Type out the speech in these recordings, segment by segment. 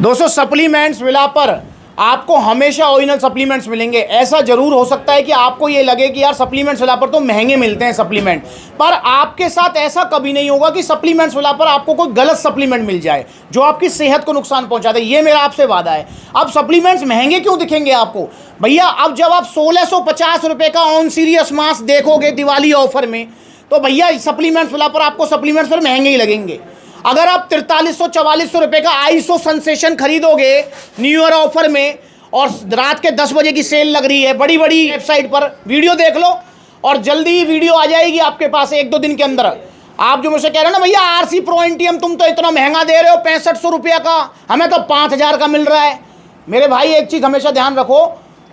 दोस्तों supplements villa पर आपको हमेशा ओरिजिनल सप्लीमेंट्स मिलेंगे। ऐसा जरूर हो सकता है कि आपको ये लगे कि यार सप्लीमेंट्स विला पर तो महंगे मिलते हैं सप्लीमेंट, पर आपके साथ ऐसा कभी नहीं होगा कि सप्लीमेंट्स विला पर आपको कोई गलत सप्लीमेंट मिल जाए जो आपकी सेहत को नुकसान पहुंचा दे। ये मेरा आपसे वादा है। अब सप्लीमेंट्स महंगे क्यों दिखेंगे आपको भैया? अब जब आप 1650 रुपये का ऑन सीरियस मास्क देखोगे दिवाली ऑफर में, तो भैया सप्लीमेंट्स विला पर आपको सप्लीमेंट्स पर महंगे ही लगेंगे। अगर आप 4300-4400 रुपये का आईसो सेंसेशन खरीदोगे न्यू ईयर ऑफर में, और रात के 10 बजे की सेल लग रही है बड़ी बड़ी वेबसाइट पर, वीडियो देख लो और जल्दी ही वीडियो आ जाएगी आपके पास 1-2 दिन के अंदर। आप जो मुझसे कह रहे हो ना भैया आरसी प्रो एंटियम तुम तो इतना महंगा दे रहे हो 6500 रुपये का, हमें तो 5000 का मिल रहा है। मेरे भाई एक चीज़ हमेशा ध्यान रखो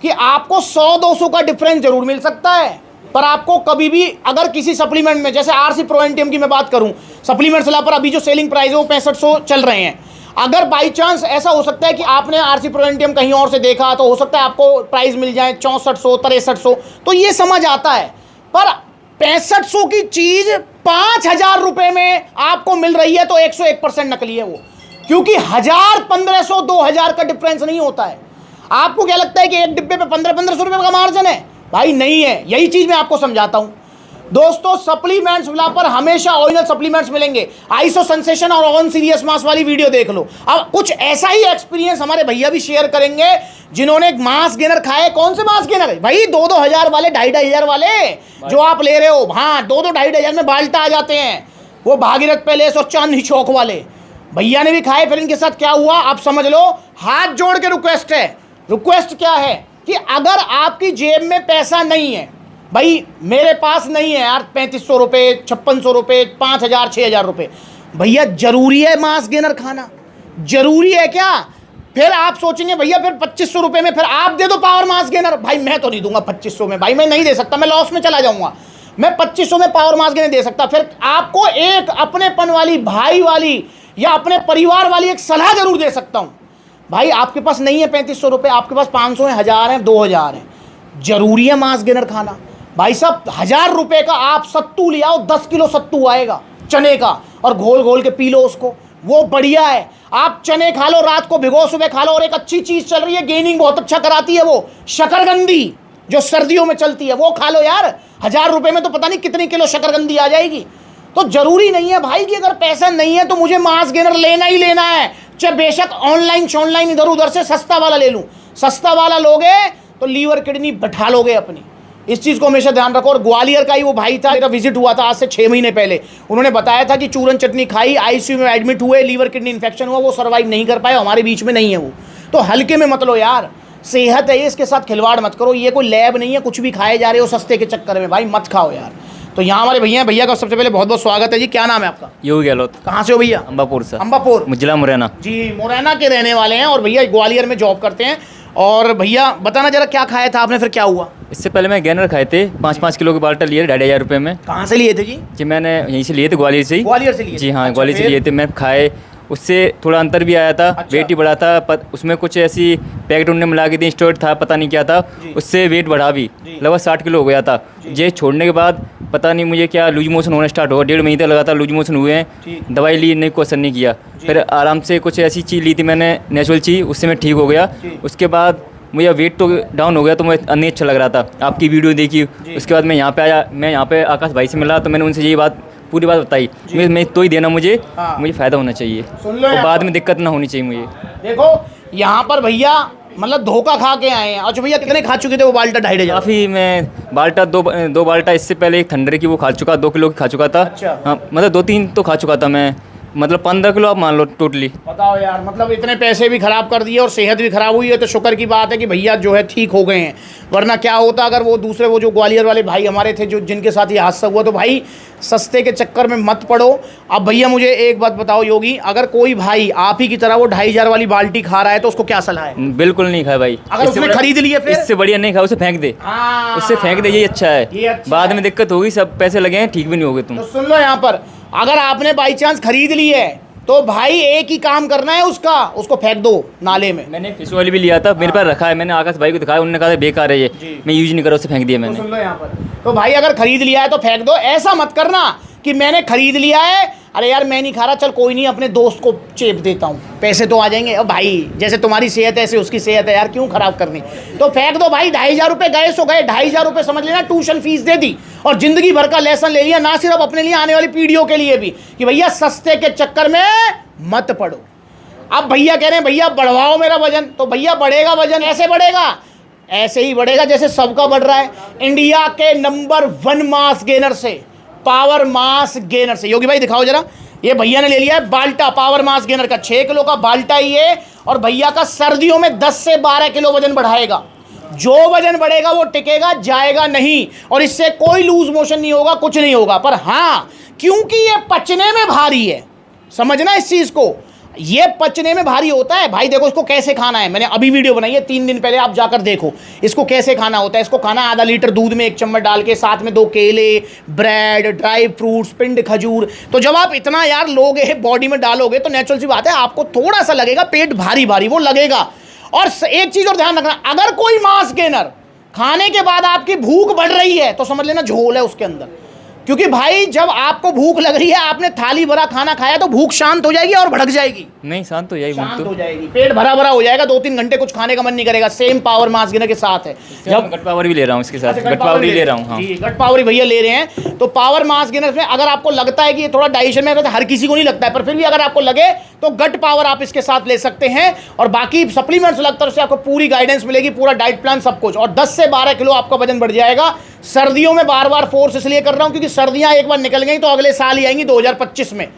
कि आपको 100-200 का डिफरेंस जरूर मिल सकता है, पर आपको कभी भी अगर किसी सप्लीमेंट में, जैसे आरसी प्रो एंटियम की मैं बात करूं, सप्लीमेंट्स ला पर अभी जो सेलिंग प्राइस है वो 6500 चल रहे हैं। अगर बाई चांस ऐसा हो सकता है कि आपने आरसी प्रो एंटियम कहीं और से देखा, तो हो सकता है आपको प्राइस मिल जाए 6400, 6300, तो ये समझ आता है। पर 6500 की चीज 5000 रुपये में आपको मिल रही है तो 101% नकली है वो, क्योंकि 1000, 1500, 2000 का डिफरेंस नहीं होता है। आपको क्या लगता है कि एक डिब्बे पे 1500 रुपये का मार्जिन है? भाई नहीं है। यही चीज मैं आपको समझाता हूं दोस्तों। सप्लीमेंट्स विला पर हमेशा ओरिजिनल सप्लीमेंट्स मिलेंगे। आईसो सेंसेशन और ऑन सीरियस मास्क वाली वीडियो देख लो। अब कुछ ऐसा ही एक्सपीरियंस हमारे भैया भी शेयर करेंगे जिन्होंने मास्क गेनर खाए। कौन से मास्क गेनर भाई? 2-2 हजार वाले, 2,500 वाले जो आप ले रहे हो। हाँ, 2-2, 2,500 में बाल्टा आ जाते हैं वो, भागीरथ पैलेस और चांदनी चौक वाले भैया ने भी खाए। फिर इनके साथ क्या हुआ आप समझ लो। हाथ जोड़ के रिक्वेस्ट है। रिक्वेस्ट क्या है कि अगर आपकी जेब में पैसा नहीं है, भाई मेरे पास नहीं है यार 3500 रुपये, 5600 रुपये, 5000, 6000 रुपये, भैया जरूरी है मास्क गेनर खाना? जरूरी है क्या? फिर आप सोचेंगे भैया फिर 2500 रुपये में फिर आप दे दो पावर मास्क गेनर। भाई मैं तो नहीं दूंगा 2500 में, भाई मैं नहीं दे सकता, मैं लॉस में चला जाऊंगा। मैं 2500 में पावर मास्क गेनर दे सकता। फिर आपको एक अपनेपन वाली, भाई वाली या अपने परिवार वाली एक सलाह जरूर दे सकता हूँ। भाई आपके पास नहीं है 3500 रुपये, आपके पास 500 है, 1000 है, 2000 है, जरूरी है मास्क गेनर खाना? भाई साहब 1000 रुपये का आप सत्तू ले आओ, 10 किलो सत्तू आएगा चने का, और घोल घोल के पी लो उसको, वो बढ़िया है। आप चने खा लो, रात को भिगो सुबह खा लो। और एक अच्छी चीज़ चल रही है, गेनिंग बहुत अच्छा कराती है, वो शकरकंदी जो सर्दियों में चलती है, वो खा लो यार। 1000 रुपये में तो पता नहीं कितनी किलो शकरकंदी आ जाएगी। तो जरूरी नहीं है भाई कि अगर पैसा नहीं है तो मुझे मास्क गेनर लेना ही लेना है, चाहे बेशक ऑनलाइन इधर उधर से सस्ता वाला ले लूं। सस्ता वाला लोगे तो लीवर किडनी बैठा लोगे अपनी। इस चीज़ को हमेशा ध्यान रखो। और ग्वालियर का ही वो भाई था, मेरा विजिट हुआ था आज से 6 महीने पहले। उन्होंने बताया था कि चूरन चटनी खाई, आईसीयू में एडमिट हुए, लीवर किडनी इन्फेक्शन हुआ, वो सर्वाइव नहीं कर पाए। हमारे बीच में नहीं है वो, तो हल्के में मत लो यार। सेहत है, इसके साथ खिलवाड़ मत करो। ये कोई लैब नहीं है कुछ भी खाए जा रहे हो सस्ते के चक्कर में, भाई मत खाओ यार। तो यहाँ हमारे भैया का सबसे पहले बहुत बहुत स्वागत है जी। क्या नाम है आपका? योगी गहलोत। कहाँ से हो भैया? अंबापुर से। अंबापुर जिला मुरैना जी, मुरैना के रहने वाले हैं और भैया ग्वालियर में जॉब करते हैं। और भैया बताना जरा क्या खाया था आपने, फिर क्या हुआ? इससे पहले मैं गैनर खाए थे 5-5 किलो के बाल्टा लिए 2,500 रुपये में। कहाँ से लिए थे जी? जी मैंने यहीं से लिए थे, ग्वालियर से ही। ग्वालियर से लिए? जी हाँ, अच्छा, ग्वालियर से लिए थे। मैं खाए, उससे थोड़ा अंतर भी आया था। अच्छा। वेट ही बढ़ा था। उसमें कुछ ऐसी पैकेट उन्होंने मिला के दी, स्टोर था पता नहीं क्या था, उससे वेट बढ़ा भी, लगभग 60 किलो हो गया था। ये छोड़ने के बाद पता नहीं मुझे क्या लूज मोशन होना स्टार्ट हुआ। 1.5 महीने तक लगातार लूज मोशन हुए हैं। दवाई ली, नहीं कोई असर नहीं किया। फिर आराम से कुछ ऐसी चीज़ ली थी मैंने, नेचुरल चीज़, उससे मैं ठीक हो गया। उसके बाद मुझे वेट तो डाउन हो गया, तो मुझे नहीं अच्छा लग रहा था। आपकी वीडियो देखी, उसके बाद मैं यहाँ पे आया। मैं यहाँ पे आकाश भाई से मिला, तो मैंने उनसे यही बात, पूरी बात बताई। मैं तो ही देना मुझे, मुझे फ़ायदा होना चाहिए और बाद में दिक्कत ना होनी चाहिए मुझे। देखो यहाँ पर भैया मतलब धोखा खा के आए हैं। अच्छा भैया कितने खा चुके थे वो बाल्टा? 2,500। काफ़ी। मैं बाल्टा दो बाल्टा, इससे पहले एक थंडर की वो खा चुका, 2 किलो की खा चुका था। अच्छा। हाँ, मतलब 2-3 तो खा चुका था मैं, मतलब 15 किलो आप मान लो टोटली। बताओ यार, मतलब इतने पैसे भी खराब कर दिए और सेहत भी खराब हुई है। तो शुक्र की बात है कि भैया जो है ठीक हो गए हैं, वरना क्या होता अगर वो दूसरे वो जो ग्वालियर वाले भाई हमारे थे जो जिनके साथ ये हादसा हुआ। तो भाई सस्ते के चक्कर में मत पड़ो। अब भैया मुझे एक बात बताओ योगी, अगर कोई भाई आप ही की तरह वो 2,500 वाली बाल्टी खा रहा है तो उसको क्या सलाह है? बिल्कुल नहीं खाए भाई। अगर उसने खरीद लिया फिर? इससे बढ़िया नहीं खाओ, उसे फेंक दे। उससे फेंक दे, ये अच्छा है। बाद में दिक्कत होगी, सब पैसे लगे हैं, ठीक भी नहीं होगे तुम। तो सुन लो यहाँ पर, अगर आपने बाई चांस खरीद ली है तो भाई एक ही काम करना है, उसको फेंक दो नाले में। मैंने फिश ऑयल भी लिया था, मेरे पास रखा है, मैंने आकाश भाई को दिखाया, उन्होंने कहा बेकार है ये, मैं यूज नहीं कर रहा, उसे फेंक दिया मैंने। तो सुन लो यहाँ पर, तो भाई अगर खरीद लिया है तो फेंक दो। ऐसा मत करना कि मैंने खरीद लिया है, अरे यार मैं नहीं खा रहा, चल कोई नहीं अपने दोस्त को चेप देता हूँ, पैसे तो आ जाएंगे। अब भाई जैसे तुम्हारी सेहत है ऐसे उसकी सेहत है यार, क्यों खराब करनी। तो फेंक दो भाई। 2,500 रुपये गए सो गए, 2,500 रुपये समझ लेना ट्यूशन फीस दे दी और जिंदगी भर का लेसन ले लिया, ना सिर्फ अपने लिए, आने वाली पीढ़ियों के लिए भी, कि भैया सस्ते के चक्कर में मत पड़ो। अब भैया कह रहे हैं भैया बढ़वाओ मेरा वजन, तो भैया बढ़ेगा वजन, ऐसे बढ़ेगा, ऐसे ही बढ़ेगा जैसे सबका बढ़ रहा है। इंडिया के नंबर 1 मास गेनर से, पावर मास गेनर से, योगी भाई दिखाओ जरा, ये भैया ने ले लिया है बाल्टा पावर मास गेनर का, 6 किलो का बाल्टा ही है। और भैया का सर्दियों में 10 से 12 किलो वजन बढ़ाएगा। जो वजन बढ़ेगा वो टिकेगा, जाएगा नहीं, और इससे कोई लूज मोशन नहीं होगा, कुछ नहीं होगा। पर हाँ, क्योंकि ये पचने में भारी है, समझना इस चीज को, ये पचने में भारी होता है। भाई देखो इसको कैसे खाना है, मैंने अभी वीडियो बनाई है 3 दिन पहले, आप जाकर देखो इसको कैसे खाना होता है। इसको खाना आधा लीटर दूध में 1 चम्मच डाल के, साथ में 2 केले, ब्रेड, ड्राई फ्रूट्स, पिंड खजूर। तो जब आप इतना यार लोगे बॉडी में डालोगे तो नेचुरल सी बात है आपको थोड़ा सा लगेगा पेट भारी भारी, वो लगेगा। और एक चीज और ध्यान रखना, अगर कोई मास गेनर खाने के बाद आपकी भूख बढ़ रही है तो समझ लेना झोल है उसके अंदर। क्योंकि भाई जब आपको भूख लग रही है, आपने थाली भरा खाना खाया तो भूख शांत हो जाएगी और भड़क जाएगी। नहीं, शांत हो जाएगी, शांत हो जाएगी, पेट भरा भरा हो जाएगा, 2-3 घंटे कुछ खाने का मन नहीं करेगा। सेम पावर मास गेनर के साथ है। जब गट पावर भी ले रहा हूँ इसके साथ, गट पावर भी ले रहा हूँ। हाँ, गट पावर भैया ले रहे हैं। तो पावर मास गेनर में अगर आपको लगता है कि ये थोड़ा डाइजेशन में, हर किसी को नहीं लगता है, पर फिर भी अगर आपको लगे तो गट पावर आप इसके साथ ले सकते हैं। और बाकी सप्लीमेंट्स लगता है उससे आपको पूरी गाइडेंस मिलेगी, पूरा डाइट प्लान, सब कुछ। और 10 से 12 किलो आपका वजन बढ़ जाएगा। सर्दियों में बार बार फोर्स इसलिए कर रहा हूं क्योंकि सर्दियां एक बार निकल गई तो अगले साल ही आएंगी 2025 में।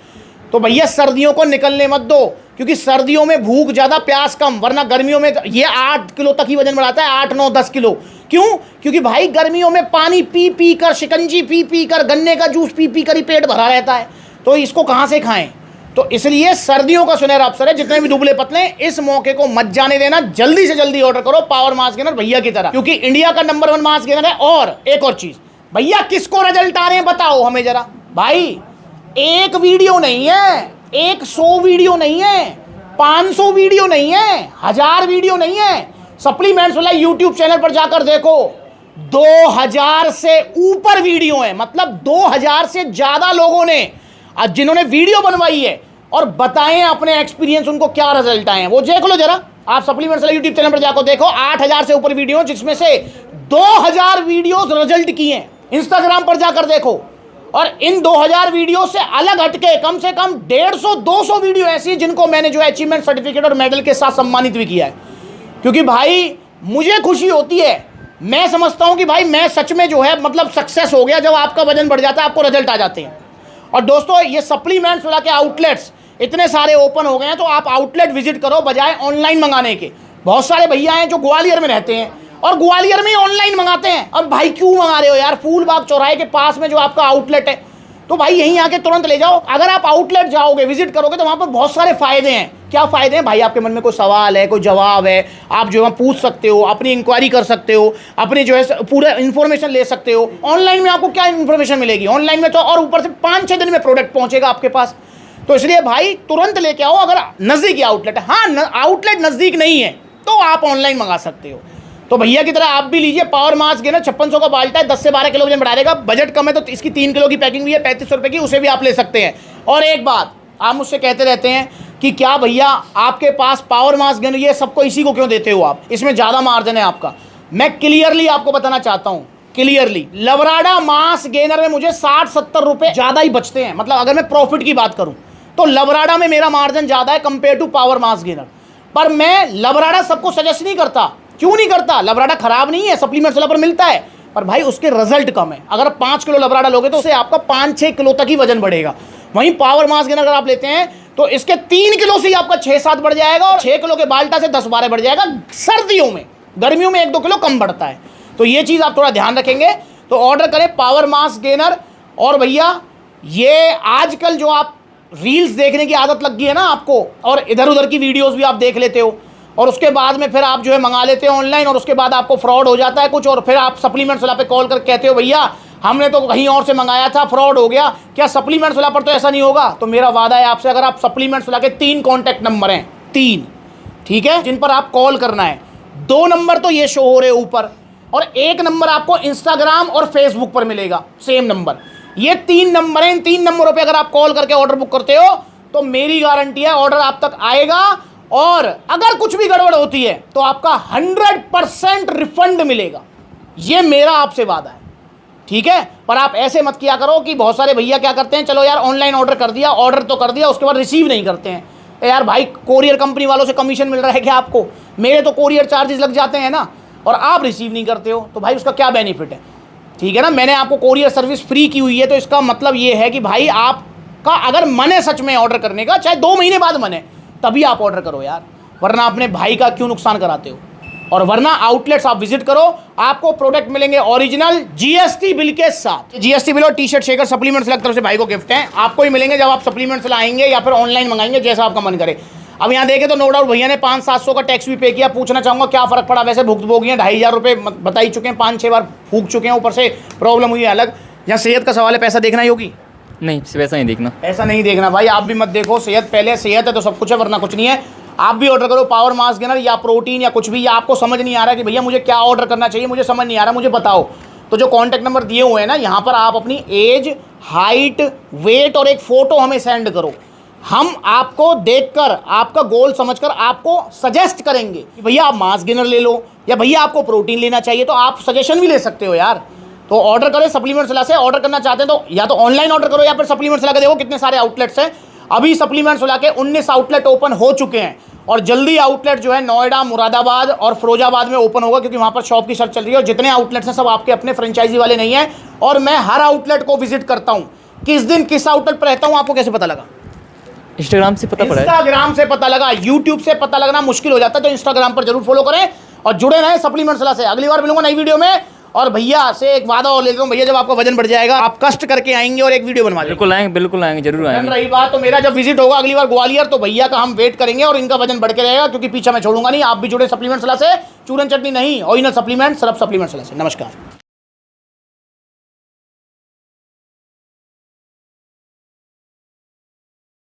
तो भैया सर्दियों को निकलने मत दो, क्योंकि सर्दियों में भूख ज्यादा, प्यास कम। वरना गर्मियों में ये 8 किलो तक ही वजन बढ़ाता है, 8, 9, 10 किलो। क्यों? क्योंकि भाई गर्मियों में पानी पी पी कर, शिकंजी पी पी कर, गन्ने का जूस पी पी कर ही पेट भरा रहता है, तो इसको कहां से खाएं। तो इसलिए सर्दियों का सुनहरा अवसर है, जितने भी दुबले पतले इस मौके को मत जाने देना। जल्दी से जल्दी ऑर्डर करो पावर मास गेनर भैया की तरह, क्योंकि इंडिया का नंबर 1 मास गेनर है। और एक और चीज, भैया किसको रिजल्ट आ रहे हैं बताओ हमें जरा। भाई एक वीडियो नहीं है, 100 वीडियो नहीं है, 500 वीडियो नहीं है, 1000 वीडियो नहीं है। सप्लीमेंट्स वाला यूट्यूब चैनल पर जाकर देखो, 2000 से ऊपर वीडियो है। मतलब 2000 से ज्यादा लोगों ने आज जिन्होंने वीडियो बनवाई है और बताएं अपने एक्सपीरियंस, उनको क्या रिजल्ट आए हैं वो देख लो जरा। आप सप्लीमेंट्स वाले यूट्यूब चैनल पर जाकर देखो, 8000 से ऊपर वीडियो, जिसमें से 2000 वीडियोस रिजल्ट किए हैं। इंस्टाग्राम पर जाकर देखो, और इन 2000 वीडियो से अलग हटके कम से कम 150-200 वीडियो ऐसी है जिनको मैंने जो अचीवमेंट सर्टिफिकेट और मेडल के साथ सम्मानित भी किया है। क्योंकि भाई मुझे खुशी होती है, मैं समझता हूं कि भाई मैं सच में जो है मतलब सक्सेस हो गया जब आपका वजन बढ़ जाता है, आपको रिजल्ट आ जाते हैं। और दोस्तों ये सप्लीमेंट्स वाला के आउटलेट्स इतने सारे ओपन हो गए हैं, तो आप आउटलेट विजिट करो बजाय ऑनलाइन मंगाने के। बहुत सारे भैया हैं जो ग्वालियर में रहते हैं और ग्वालियर में ही ऑनलाइन मंगाते हैं। अब भाई क्यों मंगा रहे हो यार, फूलबाग चौराहे के पास में जो आपका आउटलेट है, तो भाई यहीं आके तुरंत ले जाओ। अगर आप आउटलेट जाओगे, विजिट करोगे, तो वहाँ पर बहुत सारे फायदे हैं। क्या फायदे हैं भाई? आपके मन में कोई सवाल है, कोई जवाब है, आप जो है पूछ सकते हो, अपनी इंक्वायरी कर सकते हो, अपनी जो है पूरा इन्फॉर्मेशन ले सकते हो। ऑनलाइन में आपको क्या इन्फॉर्मेशन मिलेगी? ऑनलाइन में तो और ऊपर से 5-6 दिन में प्रोडक्ट पहुंचेगा आपके पास। तो इसलिए भाई तुरंत लेके आओ। अगर नज़दीकी आउटलेट है, हाँ आउटलेट नज़दीक नहीं है तो आप ऑनलाइन मंगा सकते हो। तो भैया की तरह आप भी लीजिए पावर मास गेनर, 5600 का बाल्टा है, 10 से 12 किलो वजन बढ़ा देगा। बजट कम है तो इसकी 3 किलो की पैकिंग भी है 3500 रुपये की, उसे भी आप ले सकते हैं। और एक बात आप मुझसे कहते रहते हैं कि क्या भैया आपके पास पावर मास गेनर, ये सबको इसी को क्यों देते हो आप, इसमें ज़्यादा मार्जिन है आपका। मैं क्लियरली आपको बताना चाहता हूँ, क्लियरली लवराडा मास गेनर में मुझे 60-70 रुपये ज़्यादा ही बचते हैं। मतलब अगर मैं प्रॉफिट की बात करूँ तो लवराडा में मेरा मार्जिन ज़्यादा है compare to power mass gainer. पर मैं लवराडा सबको सजेस्ट नहीं करता। क्यों नहीं करता? लवराडा खराब नहीं है, सप्लीमेंट्स वाला पर मिलता है, पर भाई उसके रिजल्ट कम है। अगर 5 किलो लवराडा लोगे तो उससे आपका 5-6 किलो तक ही वजन बढ़ेगा। वहीं पावर मास गेनर अगर आप लेते हैं तो इसके 3 किलो से ही आपका 6-7 बढ़ जाएगा, और 6 किलो के बाल्टा से 10-12 बढ़ जाएगा सर्दियों में। गर्मियों में 1-2 किलो कम बढ़ता है। तो ये चीज़ आप थोड़ा ध्यान रखेंगे। तो ऑर्डर करें पावर मास गेनर। और भैया ये आजकल जो आप रील्स देखने की आदत लग गई है ना आपको, और इधर उधर की वीडियोस भी आप देख लेते हो, और उसके बाद में फिर आप जो है मंगा लेते हो ऑनलाइन, और उसके बाद आपको फ्रॉड हो जाता है कुछ, और फिर आप सप्लीमेंट्स वाला पे कॉल कर कहते हो भैया हमने तो कहीं और से मंगाया था, फ्रॉड हो गया। क्या सप्लीमेंट्स वाला पर तो ऐसा नहीं होगा? तो मेरा वादा है आपसे, अगर आप सप्लीमेंट्स वाला के 3 कॉन्टैक्ट नंबर हैं, 3, ठीक है, जिन पर आप कॉल करना है। 2 नंबर तो ये शो हो रहे ऊपर, और एक नंबर आपको इंस्टाग्राम और फेसबुक पर मिलेगा, सेम नंबर। ये 3 नंबर हैं, इन 3 नंबरों पे अगर आप कॉल करके ऑर्डर बुक करते हो तो मेरी गारंटी है ऑर्डर आप तक आएगा, और अगर कुछ भी गड़बड़ होती है तो आपका 100% रिफंड मिलेगा। ये मेरा आपसे वादा है, ठीक है। पर आप ऐसे मत किया करो कि बहुत सारे भैया क्या करते हैं, चलो यार ऑनलाइन ऑर्डर कर दिया, ऑर्डर तो कर दिया, उसके बाद रिसीव नहीं करते हैं। यार भाई, कोरियर कंपनी वालों से कमीशन मिल रहा है क्या आपको? मेरे तो कोरियर चार्जेस लग जाते हैं ना, और आप रिसीव नहीं करते हो, तो भाई उसका क्या बेनिफिट है? ठीक है ना, मैंने आपको कोरियर सर्विस फ्री की हुई है, तो इसका मतलब ये है कि भाई आपका अगर मन है सच में ऑर्डर करने का, चाहे 2 महीने बाद मन है, तभी आप ऑर्डर करो यार, वरना अपने भाई का क्यों नुकसान कराते हो? और वरना आउटलेट्स आप विजिट करो, आपको प्रोडक्ट मिलेंगे ओरिजिनल जीएसटी बिल के साथ। जीएसटी बिल और टी शर्ट शेकर सप्लीमेंट्स अलग तरफ से भाई को गिफ्ट हैं, आपको ही मिलेंगे जब आप सप्लीमेंट्स लाएंगे या फिर ऑनलाइन मंगाएंगे, जैसा आपका मन करे। अब यहाँ देखे तो नो डाउट भैया ने 500-700 का टैक्स भी पे किया। पूछना चाहूँगा क्या फ़र्क पड़ा? वैसे भुगतभोगी हैं, 2500 रुपये बता ही चुके हैं, 5-6 बार फूक चुके हैं, ऊपर से प्रॉब्लम हुई है अलग। यहाँ सेहत का सवाल है, पैसा देखना ही होगी? नहीं, वैसा नहीं देखना, ऐसा नहीं देखना भाई, आप भी मत देखो। सेहत पहले, सेहत है तो सब कुछ है, वरना कुछ नहीं है। आप भी ऑर्डर करो पावर मास गेनर या प्रोटीन या कुछ भी, या आपको समझ नहीं आ रहा कि भैया मुझे क्या ऑर्डर करना चाहिए, मुझे समझ नहीं आ रहा, मुझे बताओ, तो जो कॉन्टैक्ट नंबर दिए हुए हैं ना, यहाँ पर आप अपनी एज, हाइट, वेट और एक फ़ोटो हमें सेंड करो। हम आपको देखकर, आपका गोल समझकर आपको सजेस्ट करेंगे कि भैया आप मास गेनर ले लो, या भैया आपको प्रोटीन लेना चाहिए, तो आप सजेशन भी ले सकते हो यार। तो ऑर्डर करें सप्लीमेंट सलाह से। ऑर्डर करना चाहते हैं तो या तो ऑनलाइन ऑर्डर करो या फिर सप्लीमेंट सलाह के देखो कितने सारे आउटलेट्स हैं। अभी सप्लीमेंट सलाह के 19 आउटलेट ओपन हो चुके हैं, और जल्दी आउटलेट जो है नोएडा, मुरादाबाद और फिरोजाबाद में ओपन होगा, क्योंकि वहाँ पर शॉप की सर्च चल रही है। और जितने आउटलेट्स हैं सब आपके अपने फ्रेंचाइजी वाले नहीं हैं, और मैं हर आउटलेट को विजिट करता हूँ। किस दिन किस आउटलेट पर रहता हूँ आपको कैसे पता लगा? इंस्टाग्राम से पता पड़ा है। इंस्टाग्राम से पता लगा। यूट्यूब से पता लगना मुश्किल हो जाता है, तो इंस्टाग्राम पर जरूर फॉलो करें और जुड़े रहें सप्लीमेंट सलाह से। अगली बार मिलूंगा नई वीडियो में। और भैया से एक वादा और लेता हूँ, भैया जब आपका वजन बढ़ जाएगा आप कष्ट करके आएंगे और एक वीडियो बनवा देंगे। बिल्कुल आएंगे, जरूर आएंगे। रही बात तो मेरा जब विजिट होगा अगली बार ग्वालियर, तो भैया का हम वेट करेंगे और इनका वजन बढ़ के रहेगा, क्योंकि पीछा मैं छोड़ूंगा नहीं। आप भी जुड़े सप्लीमेंट सलाह से, चूरन चटनी नहीं, ओरिजिनल सप्लीमेंट, सिर्फ सप्लीमेंट सलाह से। नमस्कार।